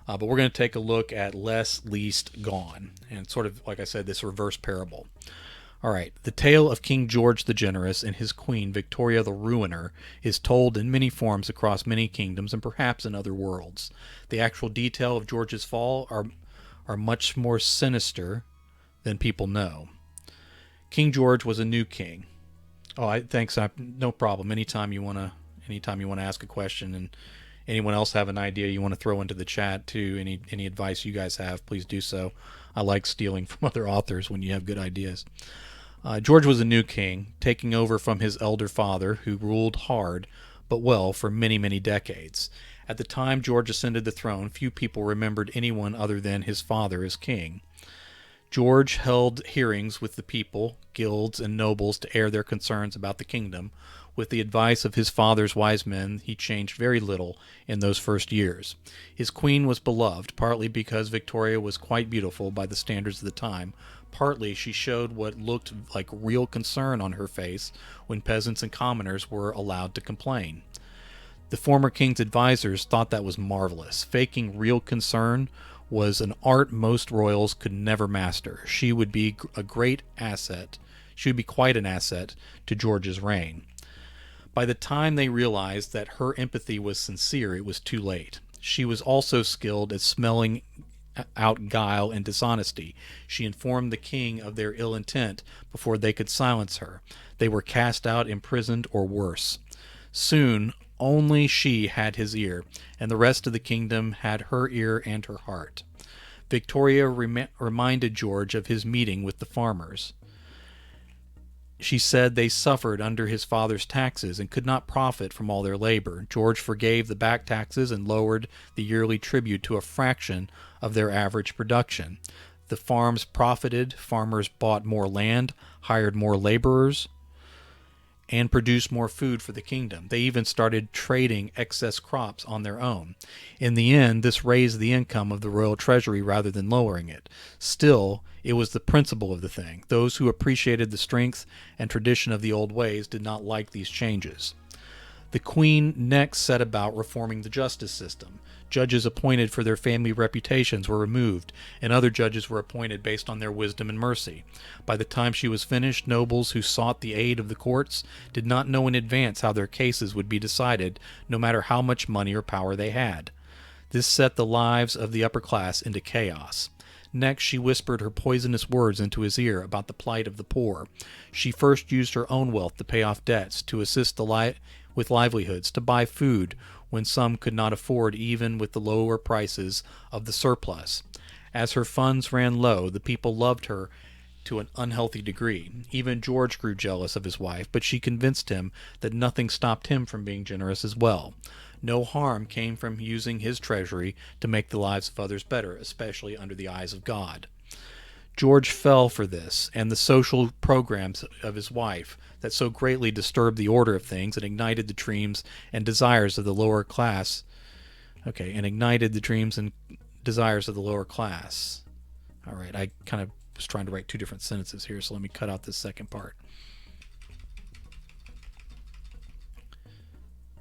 But we're going to take a look at less, least, gone, and sort of, like I said, this reverse parable. All right, the tale of King George the Generous and his queen Victoria the Ruiner is told in many forms across many kingdoms and perhaps in other worlds. The actual detail of George's fall are much more sinister than people know. King George was a new king. Oh, thanks. No problem. Anytime you want to ask a question, and anyone else have an idea you want to throw into the chat too, any advice you guys have, please do so. I like stealing from other authors when you have good ideas. George was a new king, taking over from his elder father, who ruled hard but well for many, many decades. At the time George ascended the throne, few people remembered anyone other than his father as king. George held hearings with the people, guilds, and nobles to air their concerns about the kingdom. With the advice of his father's wise men, he changed very little in those first years. His queen was beloved, partly because Victoria was quite beautiful by the standards of the time, partly she showed what looked like real concern on her face when peasants and commoners were allowed to complain. The former king's advisors thought that was marvelous. Faking real concern was an art most royals could never master. She would be a great asset. She would be quite an asset to George's reign. By the time they realized that her empathy was sincere, it was too late. She was also skilled at smelling out guile and dishonesty. She informed the king of their ill intent before they could silence her. They were cast out, imprisoned, or worse. Soon, only she had his ear, and the rest of the kingdom had her ear and her heart. Victoria reminded George of his meeting with the farmers. She said they suffered under his father's taxes and could not profit from all their labor. George forgave the back taxes and lowered the yearly tribute to a fraction of their average production. The farms profited, farmers bought more land, hired more laborers, and produced more food for the kingdom. They even started trading excess crops on their own. In the end, this raised the income of the royal treasury rather than lowering it. Still, it was the principle of the thing. Those who appreciated the strength and tradition of the old ways did not like these changes. The queen next set about reforming the justice system. Judges appointed for their family reputations were removed, and other judges were appointed based on their wisdom and mercy. By the time she was finished, nobles who sought the aid of the courts did not know in advance how their cases would be decided, no matter how much money or power they had. This set the lives of the upper class into chaos. Next, she whispered her poisonous words into his ear about the plight of the poor. She first used her own wealth to pay off debts, to assist with livelihoods, to buy food when some could not afford even with the lower prices of the surplus. As her funds ran low, the people loved her to an unhealthy degree. Even George grew jealous of his wife, but she convinced him that nothing stopped him from being generous as well. No harm came from using his treasury to make the lives of others better, especially under the eyes of God. George fell for this and the social programs of his wife that so greatly disturbed the order of things and ignited the dreams and desires of the lower class. And ignited the dreams and desires of the lower class. All right, I kind of was trying to write two different sentences here, so let me cut out this second part,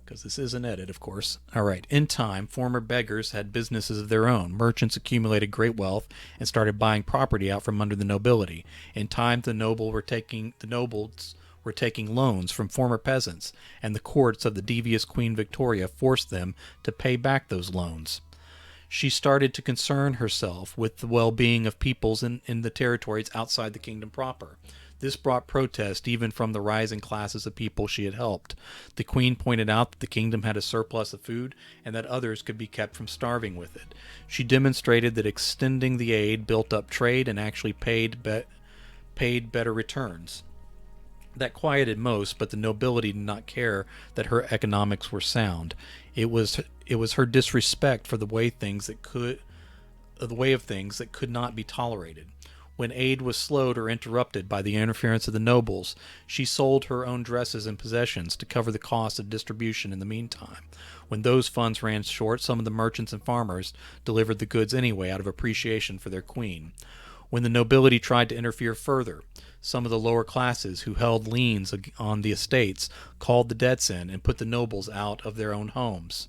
because this is an edit, of course. All right. In time, former beggars had businesses of their own. Merchants accumulated great wealth and started buying property out from under the nobility. In time, the nobles were taking loans from former peasants, and the courts of the devious Queen Victoria forced them to pay back those loans. She started to concern herself with the well-being of peoples in the territories outside the kingdom proper. This brought protest even from the rising classes of people she had helped. The queen pointed out that the kingdom had a surplus of food and that others could be kept from starving with it. She demonstrated that extending the aid built up trade and actually paid better returns. That quieted most, but the nobility did not care that her economics were sound. It was her disrespect for the way of things that could not be tolerated. When aid was slowed or interrupted by the interference of the nobles, she sold her own dresses and possessions to cover the cost of distribution in the meantime. When those funds ran short, some of the merchants and farmers delivered the goods anyway out of appreciation for their queen. When the nobility tried to interfere further, some of the lower classes who held liens on the estates called the debts in and put the nobles out of their own homes.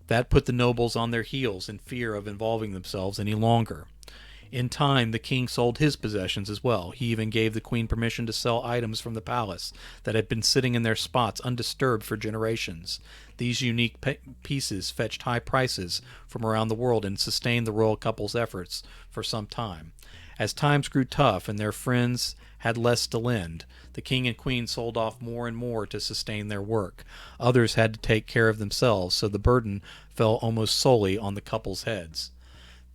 That put the nobles on their heels in fear of involving themselves any longer. In time, the king sold his possessions as well. He even gave the queen permission to sell items from the palace that had been sitting in their spots undisturbed for generations. These unique pieces fetched high prices from around the world and sustained the royal couple's efforts for some time. As times grew tough and their friends had less to lend, the king and queen sold off more and more to sustain their work. Others had to take care of themselves, so the burden fell almost solely on the couple's heads.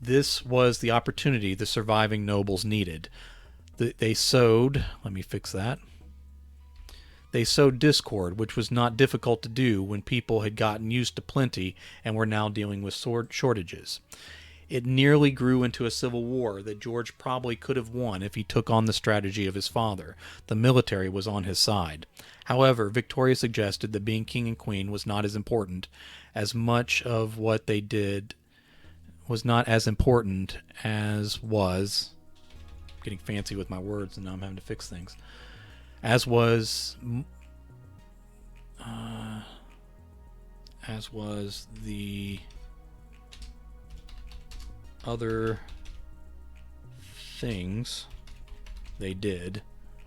This was the opportunity the surviving nobles needed. They sowed, let me fix that. They sowed discord, which was not difficult to do when people had gotten used to plenty and were now dealing with shortages. It nearly grew into a civil war that George probably could have won if he took on the strategy of his father. The military was on his side. However, Victoria suggested that being king and queen was not as important. As much of what they did was not as important as was, I'm getting fancy with my words and now I'm having to fix things, as was the other things they did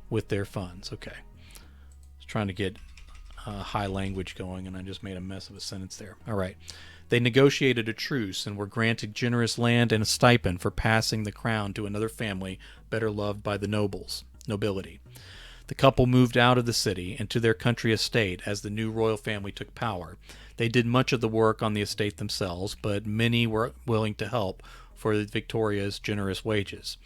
with their funds. Okay. I was trying to get high language going and I just made a mess of a sentence there. All right. They negotiated a truce and were granted generous land and a stipend for passing the crown to another family better loved by the nobility. The couple moved out of the city and to their country estate as the new royal family took power. They did much of the work on the estate themselves, but many were willing to help for Victoria's generous wages.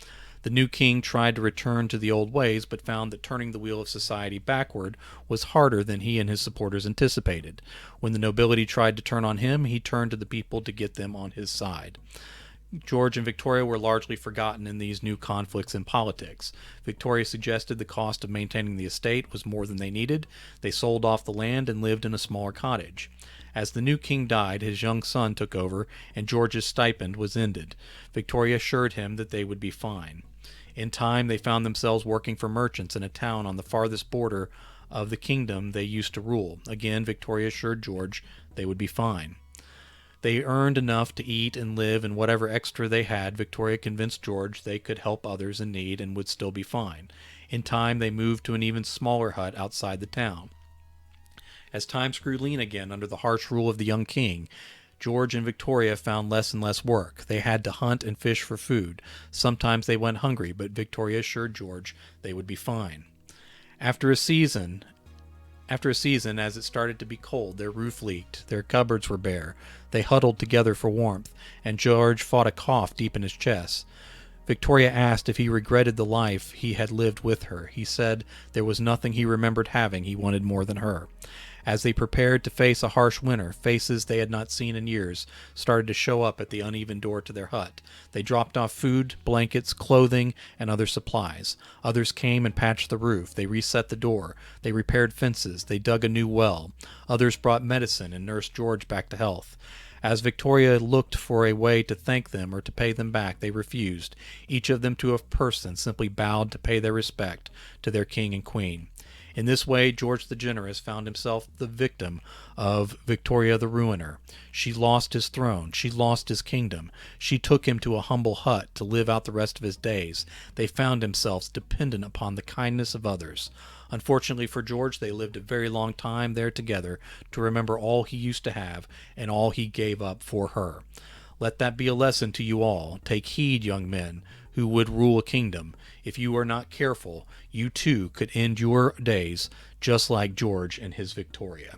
The new king tried to return to the old ways, but found that turning the wheel of society backward was harder than he and his supporters anticipated. When the nobility tried to turn on him, he turned to the people to get them on his side. George and Victoria were largely forgotten in these new conflicts in politics. Victoria suggested the cost of maintaining the estate was more than they needed. They sold off the land and lived in a smaller cottage. As the new king died, his young son took over, and George's stipend was ended. Victoria assured him that they would be fine. In time, they found themselves working for merchants in a town on the farthest border of the kingdom they used to rule. Again, Victoria assured George they would be fine. They earned enough to eat and live, and whatever extra they had, Victoria convinced George they could help others in need and would still be fine. In time, they moved to an even smaller hut outside the town. As times grew lean again under the harsh rule of the young king, George and Victoria found less and less work. They had to hunt and fish for food. Sometimes they went hungry, but Victoria assured George they would be fine. After a season, as it started to be cold, their roof leaked, their cupboards were bare. They huddled together for warmth, and George fought a cough deep in his chest. Victoria asked if he regretted the life he had lived with her. He said there was nothing he remembered having he wanted more than her. As they prepared to face a harsh winter, faces they had not seen in years started to show up at the uneven door to their hut. They dropped off food, blankets, clothing, and other supplies. Others came and patched the roof. They reset the door. They repaired fences. They dug a new well. Others brought medicine and nursed George back to health. As Victoria looked for a way to thank them or to pay them back, they refused. Each of them to a person simply bowed to pay their respect to their king and queen. In this way, George the Generous found himself the victim of Victoria the Ruiner. She lost his throne. She lost his kingdom. She took him to a humble hut to live out the rest of his days. They found themselves dependent upon the kindness of others. Unfortunately for George, they lived a very long time there together to remember all he used to have and all he gave up for her. Let that be a lesson to you all. Take heed, young men, who would rule a kingdom. If you are not careful, you too could end your days just like George and his Victoria.